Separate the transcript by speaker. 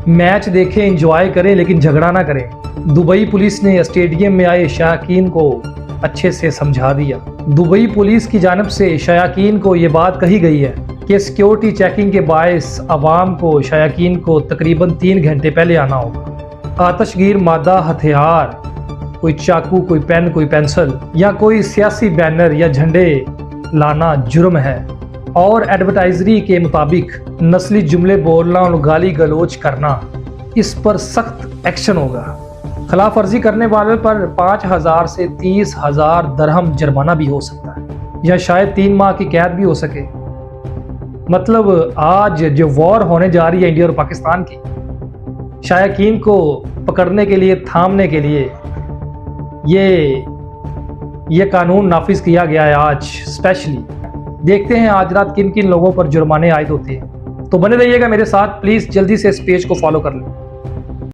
Speaker 1: Match देखें, enjoy करें, लेकिन झगड़ा ना करें। दुबई पुलिस ने स्टेडियम में आए शायकीन को अच्छे से समझा दिया। दुबई पुलिस की जानिब से शायकीन को ये बात कही गई है कि सिक्योरिटी चेकिंग के बायस अवाम को शायकीन को तकरीबन 3 घंटे पहले आना होगा। आतशगीर मादा, हथियार, कोई चाकू, कोई पेन, कोई पेंसिल या कोई सियासी बैनर या झंडे लाना जुर्म है और एडवर्टाइजरी के मुताबिक नस्ली जुमले बोलना और गाली गलोच करना, इस पर सख्त एक्शन होगा। खिलाफ वर्जी करने वाले पर 5,000 से 30,000 दरहम जुर्माना भी हो सकता है या शायद 3 माह की कैद भी हो सके। मतलब आज जो वॉर होने जा रही है इंडिया और पाकिस्तान की, शायकीन को पकड़ने के लिए, थामने के लिए ये कानून नाफिज किया गया है आज स्पेशली। देखते हैं आज रात किन किन लोगों पर जुर्माने आयद होते हैं। तो बने रहिएगा मेरे साथ, प्लीज़ जल्दी से इस पेज को फॉलो कर लें।